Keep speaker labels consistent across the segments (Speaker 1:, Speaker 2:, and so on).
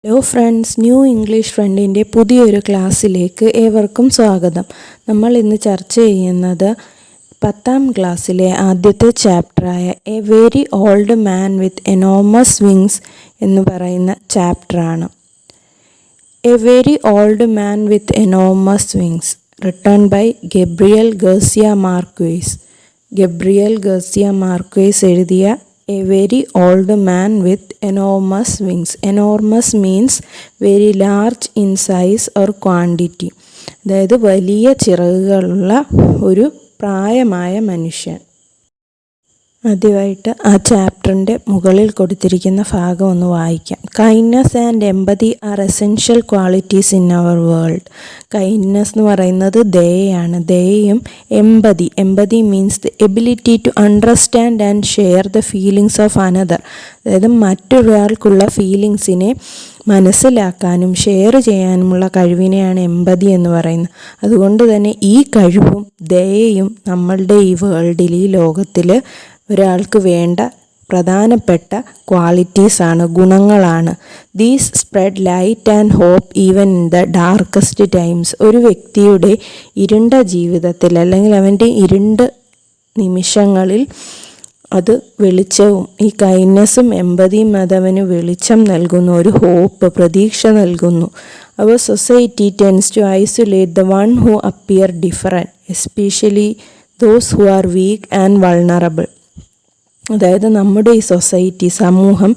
Speaker 1: Hello friends, new English ഫ്രണ്ടിൻ്റെ പുതിയൊരു ക്ലാസ്സിലേക്ക് ഏവർക്കും സ്വാഗതം. നമ്മൾ ഇന്ന് ചർച്ച ചെയ്യുന്നത് 10ാം ക്ലാസ്സിലെ ആദ്യത്തെ ചാപ്റ്ററായ a very old man with enormous wings എന്ന് പറയുന്ന ചാപ്റ്ററാണ്. A very old man with enormous wings written by Gabriel Garcia Marquez. Gabriel Garcia Marquez എഴുതിയ a very old man with enormous wings. Enormous means very large in size or quantity, അതായത് വലിയ ചിറകുകളുള്ള ഒരു പ്രായമായ മനുഷ്യൻ. ആദ്യമായിട്ട് ആ ചാപ്റ്ററിൻ്റെ മുകളിൽ കൊടുത്തിരിക്കുന്ന ഭാഗം ഒന്ന് വായിക്കാം. Kindness and empathy are essential qualities in our world. Kindness എന്ന് പറയുന്നത് ദയയാണ്. ദയയും empathy means the ability to understand and share the feelings of another, അതായത് മറ്റൊരാൾക്കുള്ള ഫീലിങ്സിനെ മനസ്സിലാക്കാനും ഷെയർ ചെയ്യാനുമുള്ള കഴിവിനെയാണ് എമ്പതി എന്ന് പറയുന്നത്. അതുകൊണ്ട് തന്നെ ഈ കഴിവും ദയയും നമ്മളുടെ ഈ വേൾഡിൽ, ഈ ലോകത്തിൽ ഒരാൾക്ക് വേണ്ട പ്രധാനപ്പെട്ട ക്വാളിറ്റീസാണ്, ഗുണങ്ങളാണ്. These spread light and hope even in the darkest times. ഒരു വ്യക്തിയുടെ ഇരുണ്ട ജീവിതത്തിൽ അല്ലെങ്കിൽ അവൻ്റെ ഇരുണ്ട നിമിഷങ്ങളിൽ അത് വെളിച്ചവും, ഈ കൈൻഡ്നെസ്സും എമ്പതിയും അതവന് വെളിച്ചം നൽകുന്നു, ഒരു ഹോപ്പ്, പ്രതീക്ഷ നൽകുന്നു. അവർ society tends to isolate the one who appear different, especially those who are weak and vulnerable. അതായത് നമ്മുടെ ഈ സൊസൈറ്റി, സമൂഹം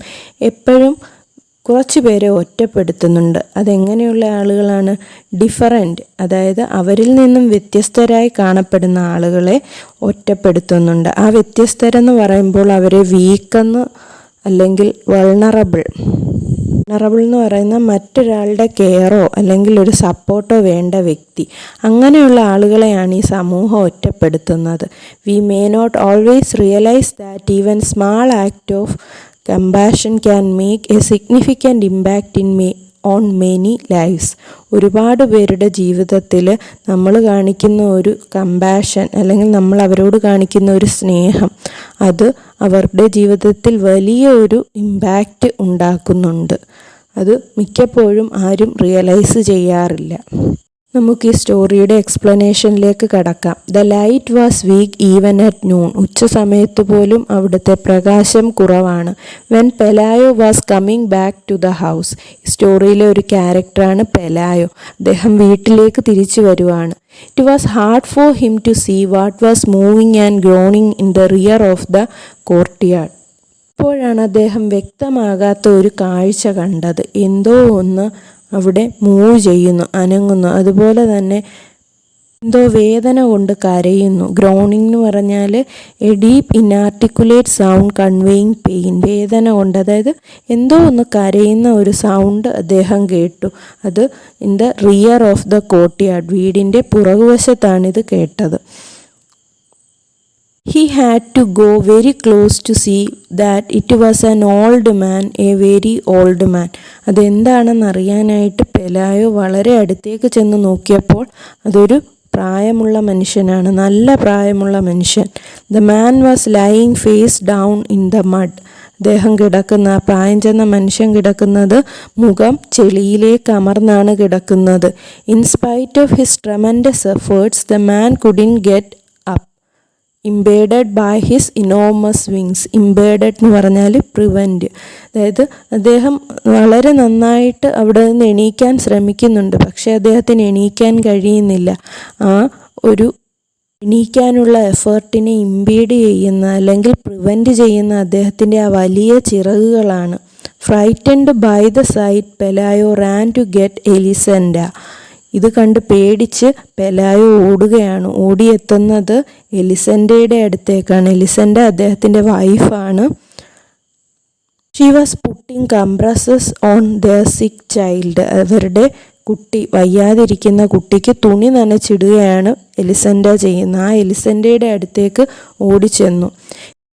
Speaker 1: എപ്പോഴും കുറച്ച് പേരെ ഒറ്റപ്പെടുത്തുന്നുണ്ട്. അതെങ്ങനെയുള്ള ആളുകളാണ്? ഡിഫറൻറ്റ്, അതായത് അവരിൽ നിന്നും വ്യത്യസ്തരായി കാണപ്പെടുന്ന ആളുകളെ ഒറ്റപ്പെടുത്തുന്നുണ്ട്. ആ വ്യത്യസ്തരെന്ന് പറയുമ്പോൾ അവരെ വീക്കെന്ന് അല്ലെങ്കിൽ വൾണറബിൾ എന്ന് പറയുന്ന മറ്റൊരാളുടെ കെയറോ അല്ലെങ്കിൽ ഒരു സപ്പോർട്ടോ വേണ്ട വ്യക്തി, അങ്ങനെയുള്ള ആളുകളെയാണ് ഈ സമൂഹം ഒറ്റപ്പെടുത്തുന്നത്. We may not always realise that even small act of compassion can make a significant impact on many lives. ഒരുപാട് പേരുടെ ജീവിതത്തിൽ നമ്മൾ കാണിക്കുന്ന ഒരു കമ്പാഷൻ അല്ലെങ്കിൽ നമ്മൾ അവരോട് കാണിക്കുന്ന ഒരു സ്നേഹം, അത് അവരുടെ ജീവിതത്തിൽ വലിയ ഒരു ഇമ്പാക്റ്റ് ഉണ്ടാക്കുന്നുണ്ട്. അത് മിക്കപ്പോഴും ആരും റിയലൈസ് ചെയ്യാറില്ല. നമുക്ക് ഈ സ്റ്റോറിയുടെ എക്സ്പ്ലനേഷനിലേക്ക് കടക്കാം. The light was weak even at noon. ഉച്ച സമയത്ത് പോലും അവിടുത്തെ പ്രകാശം കുറവാണ്. When Pelayo was coming back to the house. ഈ സ്റ്റോറിയിലെ ഒരു ക്യാരക്ടറാണ് പെലായോ. അദ്ദേഹം വീട്ടിലേക്ക് തിരിച്ചു വരുവാണ്. It was hard for him to see what was moving and groaning in the rear of the courtyard. അപ്പോഴാണ് അദ്ദേഹം വ്യക്തമാകാത്ത ഒരു കാഴ്ച കണ്ടത്. എന്തോ ഒന്ന് അവിടെ മൂവ് ചെയ്യുന്നു, അനങ്ങുന്നു. അതുപോലെ തന്നെ എന്തോ വേദന കൊണ്ട് കരയുന്നു. ഗ്രോണിംഗ് എന്ന് പറഞ്ഞാൽ a deep inarticulate sound conveying pain. വേദന കൊണ്ട്, അതായത് എന്തോ ഒന്ന് കരയുന്ന ഒരു സൗണ്ട് അദ്ദേഹം കേട്ടു. അത് in the rear of the courtyard, വീടിൻ്റെ പുറകുവശത്താണിത് കേട്ടത്. He had to go very close to see that it was an old man, a very old man. അതെന്താണെന്നറിയാനായിട്ട് പെലായോ വളരെ അടുത്തേക്ക് ചെന്ന് നോക്കിയപ്പോൾ അതൊരു പ്രായമുള്ള മനുഷ്യനാണ്, നല്ല പ്രായമുള്ള മനുഷ്യൻ. The man was lying face down in the mud. അദ്ദേഹം കിടക്കുന്ന, പ്രായം ചെന്ന മനുഷ്യൻ കിടക്കുന്നത് മുഖം ചെളിയിലേക്ക് അമർന്നാണ് കിടക്കുന്നത്. In spite of his tremendous efforts the man couldn't get embedded by his enormous wings. Embedded എന്ന് പറഞ്ഞാൽ പ്രിവെൻറ്റ്, അതായത് അദ്ദേഹം വളരെ നന്നായിട്ട് അവിടെ നിന്ന് എണീക്കാൻ ശ്രമിക്കുന്നുണ്ട്, പക്ഷേ അദ്ദേഹത്തിന് എണീക്കാൻ കഴിയുന്നില്ല. ആ ഒരു എണീക്കാനുള്ള എഫേർട്ടിനെ ഇംപീഡ് ചെയ്യുന്ന അല്ലെങ്കിൽ പ്രിവെൻറ്റ് ചെയ്യുന്ന അദ്ദേഹത്തിൻ്റെ ആ വലിയ ചിറകുകളാണ്. Frightened by the sight Pelayo ran to get Elisenda. ഇത് കണ്ട് പേടിച്ച് പെലായോ ഓടുകയാണ്. ഓടിയെത്തുന്നത് എലിസെൻഡയുടെ അടുത്തേക്കാണ്. എലിസെൻഡ അദ്ദേഹത്തിൻ്റെ വൈഫാണ്. She was putting compresses on their sick child. അവരുടെ കുട്ടി, വയ്യാതിരിക്കുന്ന കുട്ടിക്ക് തുണി നനച്ചിടുകയാണ് എലിസെൻഡ ചെയ്യുന്നത്. ആ എലിസെൻഡയുടെ അടുത്തേക്ക് ഓടിച്ചെന്നു.